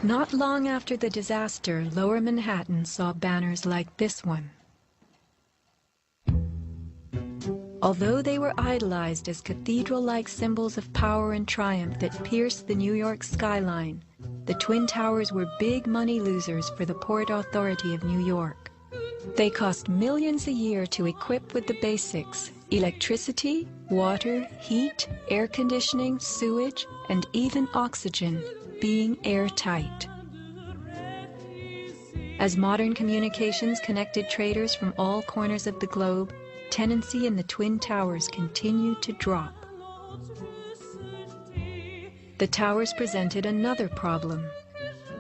Not long after the disaster, Lower Manhattan saw banners like this one. Although they were idolized as cathedral-like symbols of power and triumph that pierced the New York skyline, the Twin Towers were big money losers for the Port Authority of New York. They cost millions a year to equip with the basics: electricity, water, heat, air conditioning, sewage, and even oxygen, being airtight. As modern communications connected traders from all corners of the globe, tenancy in the Twin Towers continued to drop. The towers presented another problem.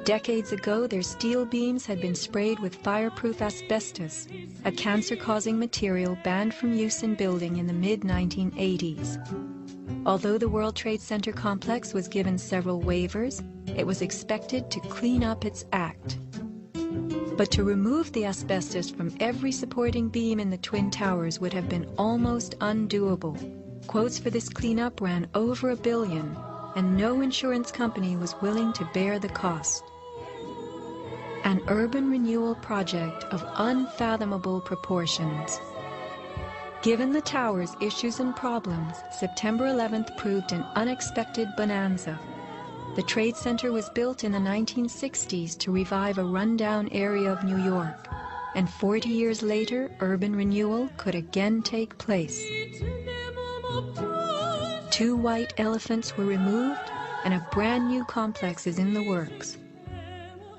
Decades ago, their steel beams had been sprayed with fireproof asbestos, a cancer-causing material banned from use in building in the mid-1980s. Although the World Trade Center complex was given several waivers, it was expected to clean up its act. But to remove the asbestos from every supporting beam in the Twin Towers would have been almost undoable. Quotes for this cleanup ran over $1 billion, and no insurance company was willing to bear the cost. An urban renewal project of unfathomable proportions. Given the tower's issues and problems, September 11th proved an unexpected bonanza. The Trade Center was built in the 1960s to revive a rundown area of New York, and 40 years later, urban renewal could again take place. 2 white elephants were removed, and a brand new complex is in the works.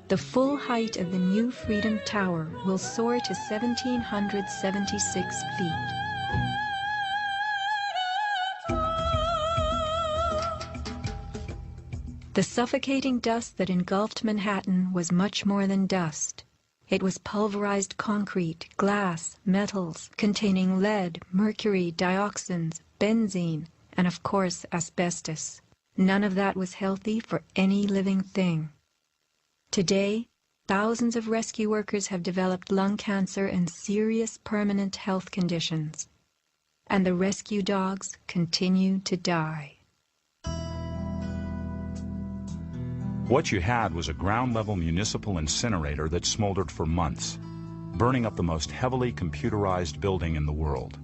The full height of the new Freedom Tower will soar to 1,776 feet. The suffocating dust that engulfed Manhattan was much more than dust. It was pulverized concrete, glass, metals, containing lead, mercury, dioxins, benzene, and of course asbestos. None of that was healthy for any living thing. Today, thousands of rescue workers have developed lung cancer and serious permanent health conditions. And the rescue dogs continue to die. What you had was a ground-level municipal incinerator that smoldered for months, burning up the most heavily computerized building in the world.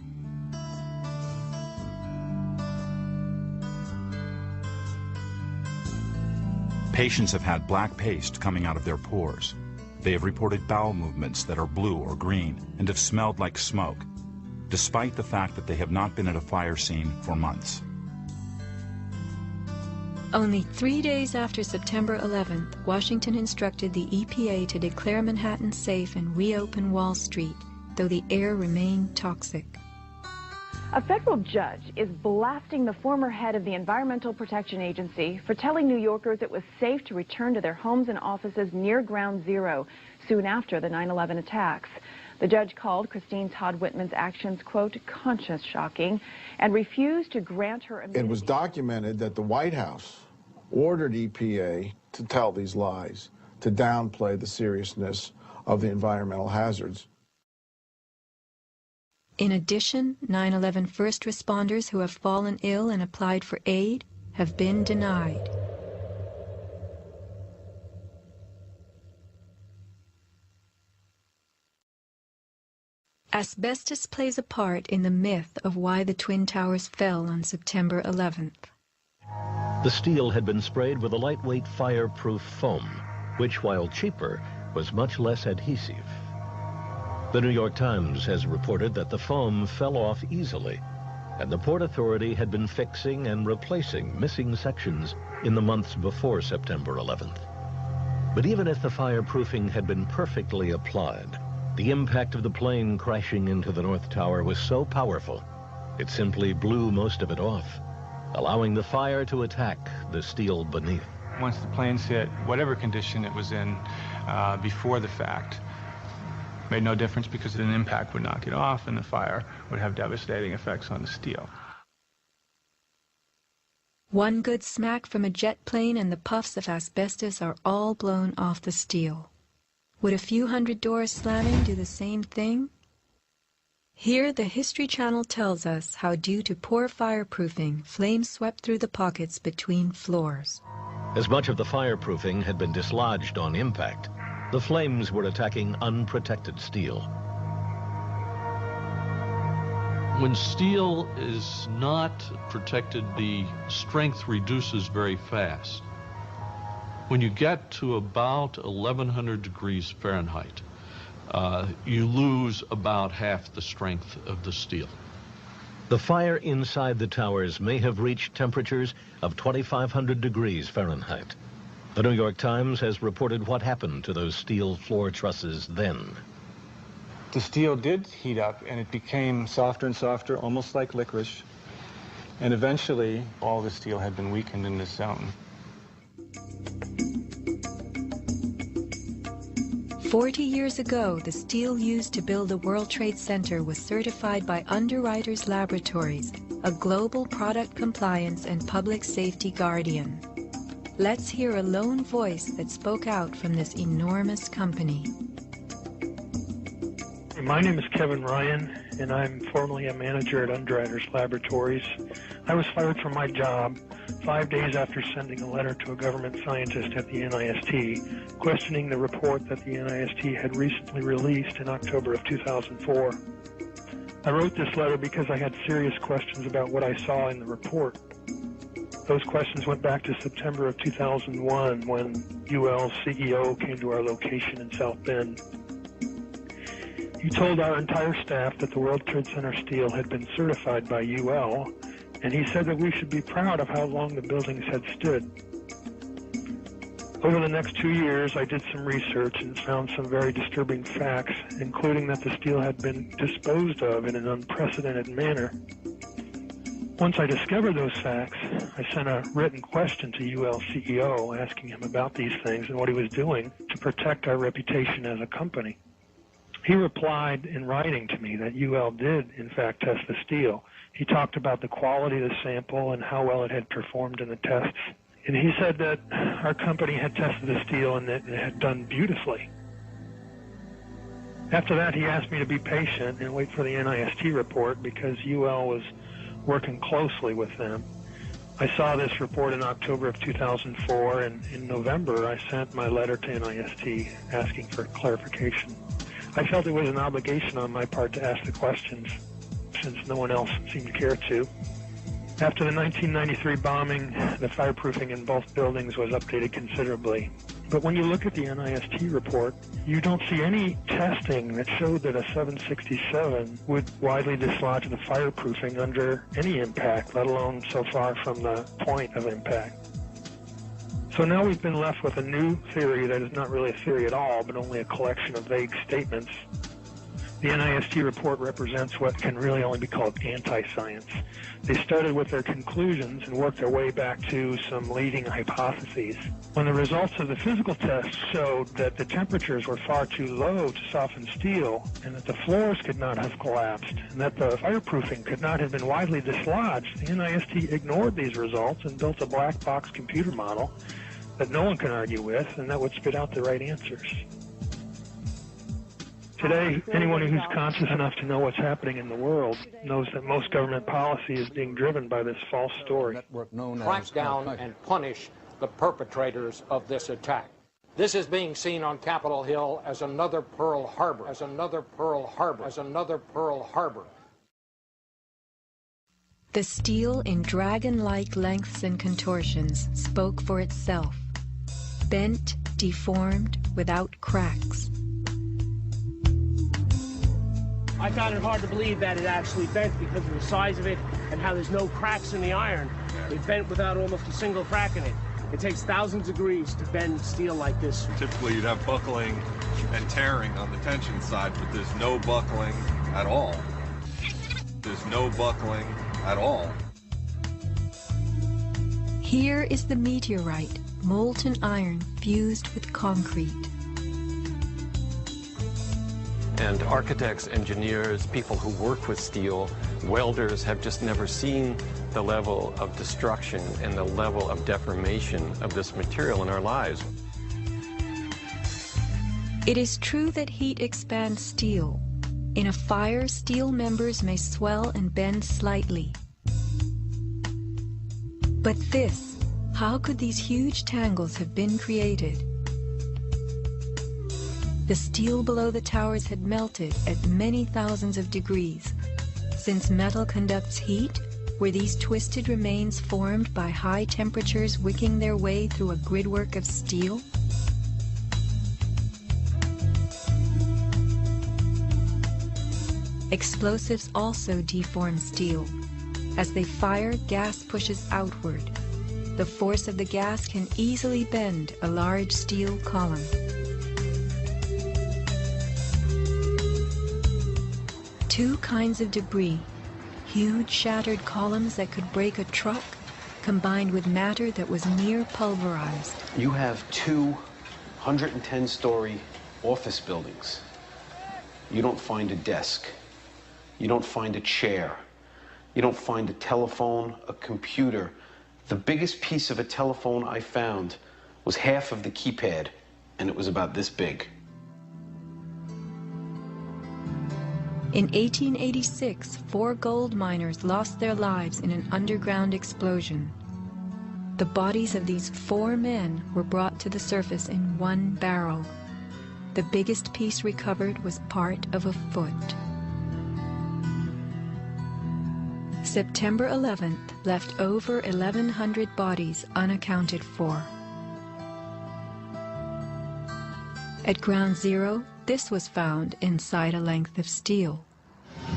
Patients have had black paste coming out of their pores. They have reported bowel movements that are blue or green and have smelled like smoke, despite the fact that they have not been at a fire scene for months. Only 3 days after September 11th, Washington instructed the EPA to declare Manhattan safe and reopen Wall Street, though the air remained toxic. A federal judge is blasting the former head of the Environmental Protection Agency for telling New Yorkers it was safe to return to their homes and offices near Ground Zero soon after the 9/11 attacks. The judge called Christine Todd Whitman's actions, quote, conscience shocking, and refused to grant her immunity. It was documented that the White House ordered EPA to tell these lies, to downplay the seriousness of the environmental hazards. In addition, 9/11 first responders who have fallen ill and applied for aid have been denied. Asbestos plays a part in the myth of why the Twin Towers fell on September 11th. The steel had been sprayed with a lightweight fireproof foam, which, while cheaper, was much less adhesive. The New York Times has reported that the foam fell off easily, and the Port Authority had been fixing and replacing missing sections in the months before September 11th. But even if the fireproofing had been perfectly applied, the impact of the plane crashing into the North Tower was so powerful, it simply blew most of it off, allowing the fire to attack the steel beneath. Once the planes hit, whatever condition it was in before the fact, made no difference because an impact would knock it off and the fire would have devastating effects on the steel. One good smack from a jet plane and the puffs of asbestos are all blown off the steel. Would a few hundred doors slamming do the same thing? Here, the History Channel tells us how, due to poor fireproofing, flames swept through the pockets between floors. As much of the fireproofing had been dislodged on impact, the flames were attacking unprotected steel. When steel is not protected, the strength reduces very fast. When you get to about 1100 degrees Fahrenheit, you lose about half the strength of the steel. The fire inside the towers may have reached temperatures of 2,500 degrees Fahrenheit. The New York Times has reported what happened to those steel floor trusses then. The steel did heat up, and it became softer and softer, almost like licorice. And eventually, all the steel had been weakened in this zone. 40 years ago, the steel used to build the World Trade Center was certified by Underwriters Laboratories, a global product compliance and public safety guardian. Let's hear a lone voice that spoke out from this enormous company. My name is Kevin Ryan, and I'm formerly a manager at Underwriters Laboratories. I was fired from my job 5 days after sending a letter to a government scientist at the NIST, questioning the report that the NIST had recently released in October of 2004. I wrote this letter because I had serious questions about what I saw in the report. Those questions went back to September of 2001 when UL's CEO came to our location in South Bend. He told our entire staff that the World Trade Center steel had been certified by UL, and he said that we should be proud of how long the buildings had stood. Over the next 2 years, I did some research and found some very disturbing facts, including that the steel had been disposed of in an unprecedented manner. Once I discovered those facts, I sent a written question to UL CEO asking him about these things and what he was doing to protect our reputation as a company. He replied in writing to me that UL did, in fact, test the steel. He talked about the quality of the sample and how well it had performed in the tests. And he said that our company had tested the steel and that it had done beautifully. After that, he asked me to be patient and wait for the NIST report because UL was working closely with them. I saw this report in October of 2004, and in November, I sent my letter to NIST asking for clarification. I felt it was an obligation on my part to ask the questions, since no one else seemed to care to. After the 1993 bombing, the fireproofing in both buildings was updated considerably. But when you look at the NIST report, you don't see any testing that showed that a 767 would widely dislodge the fireproofing under any impact, let alone so far from the point of impact. So now we've been left with a new theory that is not really a theory at all, but only a collection of vague statements. The NIST report represents what can really only be called anti-science. They started with their conclusions and worked their way back to some leading hypotheses. When the results of the physical tests showed that the temperatures were far too low to soften steel, and that the floors could not have collapsed, and that the fireproofing could not have been widely dislodged, the NIST ignored these results and built a black box computer model that no one can argue with, and that would spit out the right answers. Today, anyone who's conscious enough to know what's happening in the world knows that most government policy is being driven by this false story. Crack down and punish the perpetrators of this attack. This is being seen on Capitol Hill as another Pearl Harbor, as another Pearl Harbor, as another Pearl Harbor. The steel in dragon-like lengths and contortions spoke for itself. Bent, deformed, without cracks. I found it hard to believe that it actually bent because of the size of it and how there's no cracks in the iron. It bent without almost a single crack in it. It takes thousands of degrees to bend steel like this. Typically you'd have buckling and tearing on the tension side, but there's no buckling at all. There's no buckling at all. Here is the meteorite, molten iron fused with concrete. And architects, engineers, people who work with steel, welders have just never seen the level of destruction and the level of deformation of this material in our lives. It is true that heat expands steel. In a fire, steel members may swell and bend slightly. But this, How could these huge tangles have been created? The steel below the towers had melted at many thousands of degrees. Since metal conducts heat, were these twisted remains formed by high temperatures wicking their way through a gridwork of steel? Explosives also deform steel. As they fire, gas pushes outward. The force of the gas can easily bend a large steel column. Two kinds of debris, huge shattered columns that could break a truck, combined with matter that was near pulverized. You have two 110-story office buildings. You don't find a desk. You don't find a chair. You don't find a telephone, a computer. The biggest piece of a telephone I found was half of the keypad, and it was about this big. In 1886, 4 gold miners lost their lives in an underground explosion. The bodies of these 4 men were brought to the surface in one barrel. The biggest piece recovered was part of a foot. September 11th left over 1,100 bodies unaccounted for. At Ground Zero, this was found inside a length of steel.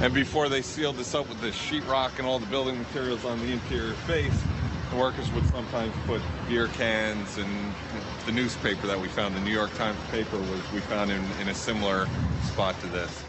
And before they sealed this up with the sheetrock and all the building materials on the interior face, the workers would sometimes put beer cans, and the newspaper that we found, the New York Times paper, we found in a similar spot to this.